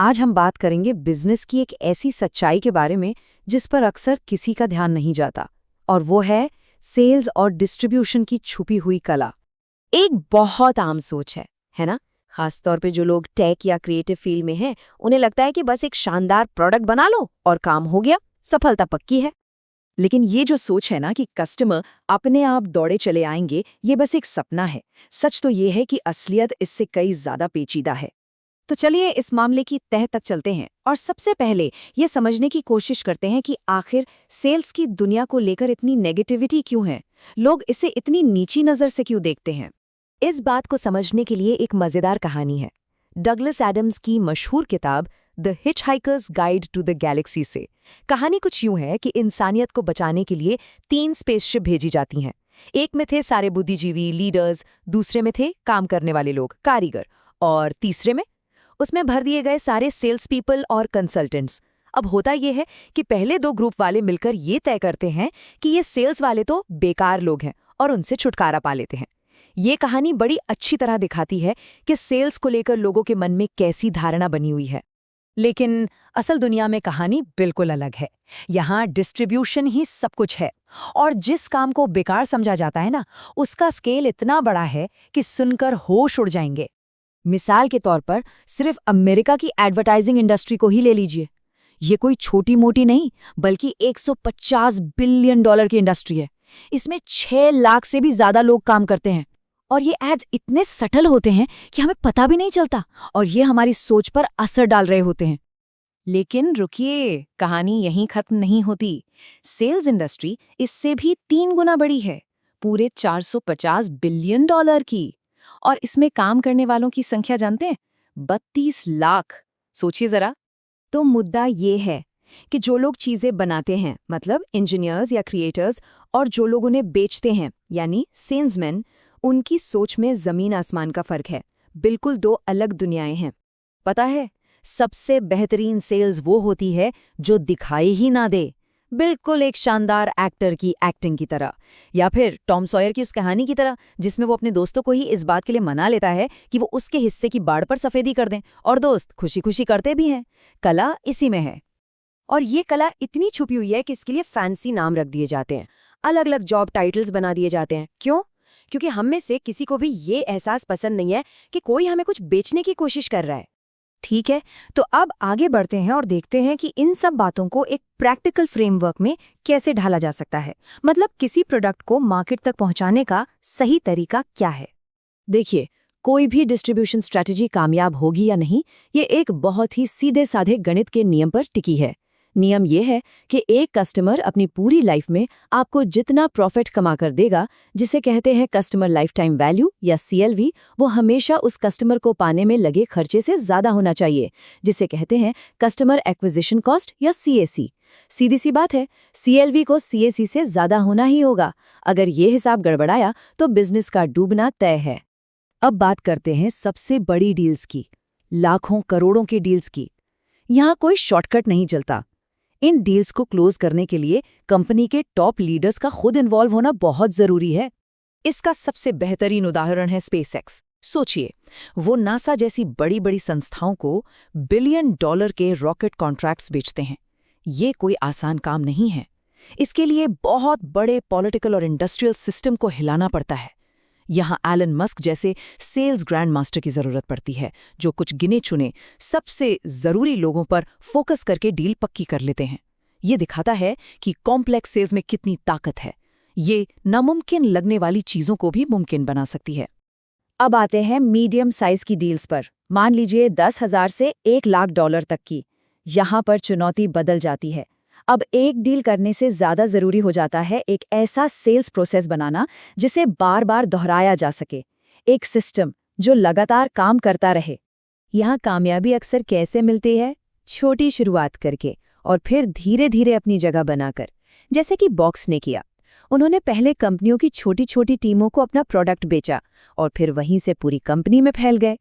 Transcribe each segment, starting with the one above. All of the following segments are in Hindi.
आज हम बात करेंगे बिजनेस की एक ऐसी सच्चाई के बारे में जिस पर अक्सर किसी का ध्यान नहीं जाता, और वो है सेल्स और डिस्ट्रीब्यूशन की छुपी हुई कला। एक बहुत आम सोच है ना? खासतौर पे जो लोग टेक या क्रिएटिव फील्ड में हैं, उन्हें लगता है कि बस एक शानदार प्रोडक्ट बना लो और काम हो गया, सफलता पक्की है। लेकिन ये जो सोच है ना कि कस्टमर अपने आप दौड़े चले आएंगे, ये बस एक सपना है। सच तो ये है कि असलियत इससे कई ज्यादा पेचीदा है। तो चलिए इस मामले की तह तक चलते हैं और सबसे पहले ये समझने की कोशिश करते हैं कि आखिर सेल्स की दुनिया को लेकर इतनी नेगेटिविटी क्यों है। लोग इसे इतनी नीची नज़र से क्यों देखते हैं। इस बात को समझने के लिए एक मजेदार कहानी है, डगलस एडम्स की मशहूर किताब the hitchhiker's guide to the galaxy से। कहानी कुछ यूं है कि इंसानियत को बचाने के लिए 3 स्पेसशिप भेजी जाती हैं। एक में थे सारे बुद्धिजीवी लीडर्स, दूसरे में थे काम करने वाले लोग कारीगर, और तीसरे में उसमें भर दिए गए सारे सेल्स पीपल और कंसल्टेंट्स। अब होता यह है कि पहले 2 ग्रुप वाले मिलकर ये तय करते हैं कि ये सेल्स वाले तो बेकार लोग हैं और उनसे छुटकारा पा लेते हैं। ये कहानी बड़ी अच्छी तरह दिखाती है कि सेल्स को लेकर लोगों के मन में कैसी धारणा बनी हुई है। लेकिन असल दुनिया में कहानी बिल्कुल अलग है। यहाँ डिस्ट्रीब्यूशन ही सब कुछ है, और जिस काम को बेकार समझा जाता है ना, उसका स्केल इतना बड़ा है कि सुनकर होश उड़ जाएंगे। मिसाल के तौर पर सिर्फ अमेरिका की एडवर्टाइजिंग इंडस्ट्री को ही ले लीजिए। ये कोई छोटी मोटी नहीं, बल्कि 150 बिलियन डॉलर की इंडस्ट्री है। इसमें 6 लाख से भी ज्यादा लोग काम करते हैं, और ये एड्स इतने सटल होते हैं कि हमें पता भी नहीं चलता, और ये हमारी सोच पर असर डाल रहे होते हैं। लेकिन रुकिए, कहानी यहीं खत्म नहीं होती। सेल्स इंडस्ट्री इससे भी 3 गुना बड़ी है, पूरे 450 बिलियन डॉलर की। और इसमें काम करने वालों की संख्या जानते हैं? 32 लाख। सोचिए जरा। तो मुद्दा ये है कि जो लोग चीजें बनाते हैं, मतलब इंजीनियर्स या क्रिएटर्स, और जो लोग उन्हें बेचते हैं, यानी सेल्समैन, उनकी सोच में जमीन आसमान का फर्क है। बिल्कुल 2 अलग दुनियाएं हैं। पता है, सबसे बेहतरीन सेल्स वो होती है जो दिखाई ही ना दे, बिल्कुल एक शानदार एक्टर की एक्टिंग की तरह, या फिर टॉम सॉयर की उस कहानी की तरह जिसमें वो अपने दोस्तों को ही इस बात के लिए मना लेता है कि वो उसके हिस्से की बाड़ पर सफेदी कर दें, और दोस्त खुशी खुशी करते भी हैं। कला इसी में है। और ये कला इतनी छुपी हुई है कि इसके लिए फैंसी नाम रख दिए जाते हैं, अलग अलग जॉब टाइटल्स बना दिए जाते हैं। क्यों? क्योंकि हम में से किसी को भी ये एहसास पसंद नहीं है कि कोई हमें कुछ बेचने की कोशिश कर रहा है। ठीक है, तो अब आगे बढ़ते हैं और देखते हैं कि इन सब बातों को एक प्रैक्टिकल फ्रेमवर्क में कैसे ढाला जा सकता है। मतलब किसी प्रोडक्ट को मार्केट तक पहुंचाने का सही तरीका क्या है। देखिए, कोई भी डिस्ट्रीब्यूशन स्ट्रैटेजी कामयाब होगी या नहीं, ये एक बहुत ही सीधे साधे गणित के नियम पर टिकी है। नियम ये है कि एक कस्टमर अपनी पूरी लाइफ में आपको जितना प्रॉफिट कमा कर देगा, जिसे कहते हैं कस्टमर लाइफ टाइम वैल्यू या CLV, वो हमेशा उस कस्टमर को पाने में लगे खर्चे से ज्यादा होना चाहिए, जिसे कहते हैं कस्टमर एक्विजिशन कॉस्ट या CAC। सीधी सी बात है, CLV को CAC से ज्यादा होना ही होगा। अगर ये हिसाब गड़बड़ाया तो बिजनेस का डूबना तय है। अब बात करते हैं सबसे बड़ी डील्स की, लाखों करोड़ों के डील्स की। यहाँ कोई शॉर्टकट नहीं चलता। इन डील्स को क्लोज करने के लिए कंपनी के टॉप लीडर्स का खुद इन्वॉल्व होना बहुत जरूरी है। इसका सबसे बेहतरीन उदाहरण है स्पेसएक्स। सोचिए, वो नासा जैसी बड़ी बड़ी संस्थाओं को बिलियन डॉलर के रॉकेट कॉन्ट्रैक्ट्स बेचते हैं। ये कोई आसान काम नहीं है। इसके लिए बहुत बड़े पॉलिटिकल और इंडस्ट्रियल सिस्टम को हिलाना पड़ता है। यहाँ एलन मस्क जैसे सेल्स ग्रैंड मास्टर की जरूरत पड़ती है, जो कुछ गिने चुने सबसे जरूरी लोगों पर फोकस करके डील पक्की कर लेते हैं। ये दिखाता है कि कॉम्प्लेक्स सेल्स में कितनी ताकत है। ये नामुमकिन लगने वाली चीजों को भी मुमकिन बना सकती है। अब आते हैं मीडियम साइज की डील्स पर। मान लीजिए 10,000 से 1 लाख डॉलर तक की। यहाँ पर चुनौती बदल जाती है। अब एक डील करने से ज्यादा जरूरी हो जाता है एक ऐसा सेल्स प्रोसेस बनाना जिसे बार बार दोहराया जा सके, एक सिस्टम जो लगातार काम करता रहे। यहाँ कामयाबी अक्सर कैसे मिलती है? छोटी शुरुआत करके और फिर धीरे धीरे अपनी जगह बनाकर, जैसे कि बॉक्स ने किया। उन्होंने पहले कंपनियों की छोटी छोटी टीमों को अपना प्रोडक्ट बेचा और फिर वहीं से पूरी कंपनी में फैल गए।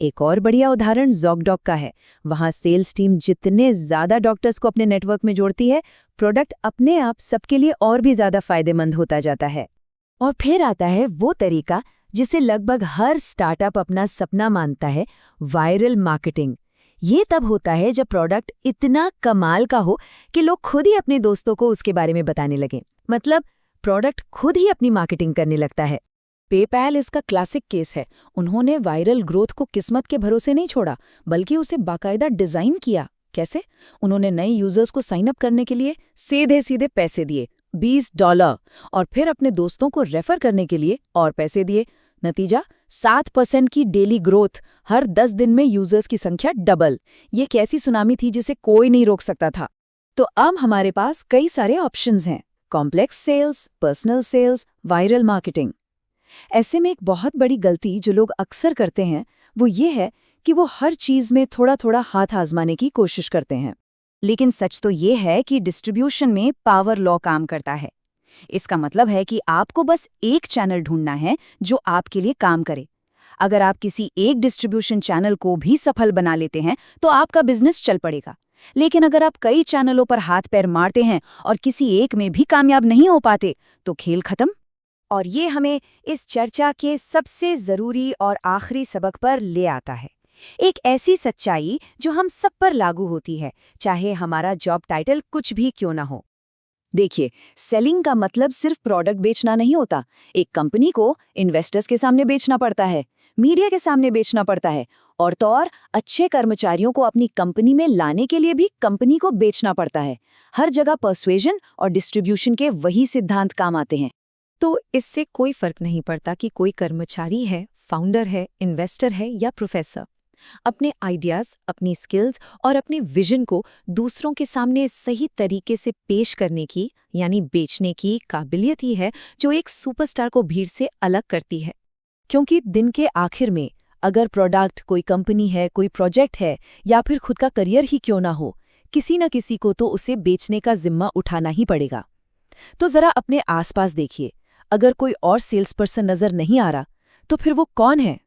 एक और बढ़िया उदाहरण ज़ोगडॉग का है। वहाँ सेल्स टीम जितने ज़्यादा डॉक्टर्स को अपने नेटवर्क में जोड़ती है, प्रोडक्ट अपने आप सबके लिए और भी ज़्यादा फायदेमंद होता जाता है। और फिर आता है वो तरीका जिसे लगभग हर स्टार्टअप अपना सपना मानता है, वायरल मार्केटिंग। ये तब होता है जब प्रोडक्ट इतना कमाल का हो कि लोग खुद ही अपने दोस्तों को उसके बारे में बताने लगें। मतलब प्रोडक्ट खुद ही अपनी मार्केटिंग करने लगता है। पेपैल इसका क्लासिक केस है। उन्होंने वायरल ग्रोथ को किस्मत के भरोसे नहीं छोड़ा, बल्कि उसे बाकायदा डिजाइन किया। कैसे? उन्होंने नए यूजर्स को साइन अप करने के लिए सीधे सीधे पैसे दिए, $20, और फिर अपने दोस्तों को रेफर करने के लिए और पैसे दिए। नतीजा 7% की डेली ग्रोथ, हर 10 दिन में यूजर्स की संख्या डबल। ये एक ऐसी सुनामी थी जिसे कोई नहीं रोक सकता था। तो अब हमारे पास कई सारे ऑप्शंस हैं: complex sales, personal sales, viral marketing. ऐसे में एक बहुत बड़ी गलती जो लोग अक्सर करते हैं वो ये है कि वो हर चीज में थोड़ा थोड़ा हाथ आजमाने की कोशिश करते हैं। लेकिन सच तो ये है कि डिस्ट्रीब्यूशन में पावर लॉ काम करता है। इसका मतलब है कि आपको बस एक चैनल ढूंढना है जो आपके लिए काम करे। अगर आप किसी एक डिस्ट्रीब्यूशन चैनल को भी सफल बना लेते हैं तो आपका बिजनेस चल पड़ेगा। लेकिन अगर आप कई चैनलों पर हाथ पैर मारते हैं और किसी एक में भी कामयाब नहीं हो पाते तो खेल खत्म। और ये हमें इस चर्चा के सबसे ज़रूरी और आखिरी सबक पर ले आता है। एक ऐसी सच्चाई जो हम सब पर लागू होती है, चाहे हमारा जॉब टाइटल कुछ भी क्यों ना हो। देखिए, सेलिंग का मतलब सिर्फ प्रोडक्ट बेचना नहीं होता। एक कंपनी को इन्वेस्टर्स के सामने बेचना पड़ता है, मीडिया के सामने बेचना पड़ता है, और तो और अच्छे कर्मचारियों को अपनी कंपनी में लाने के लिए भी कंपनी को बेचना पड़ता है। हर जगह पर्सुएजन और डिस्ट्रीब्यूशन के वही सिद्धांत काम आते हैं। तो इससे कोई फर्क नहीं पड़ता कि कोई कर्मचारी है, फाउंडर है, इन्वेस्टर है या प्रोफेसर। अपने आइडियाज़, अपनी स्किल्स और अपने विजन को दूसरों के सामने सही तरीके से पेश करने की, यानी बेचने की काबिलियत ही है जो एक सुपरस्टार को भीड़ से अलग करती है। क्योंकि दिन के आखिर में अगर प्रोडक्ट, कोई कंपनी है, कोई प्रोजेक्ट है या फिर खुद का करियर ही क्यों ना हो, किसी न किसी को तो उसे बेचने का जिम्मा उठाना ही पड़ेगा। तो जरा अपने आसपास देखिए, अगर कोई और सेल्स पर्सन नजर नहीं आ रहा तो फिर वो कौन है?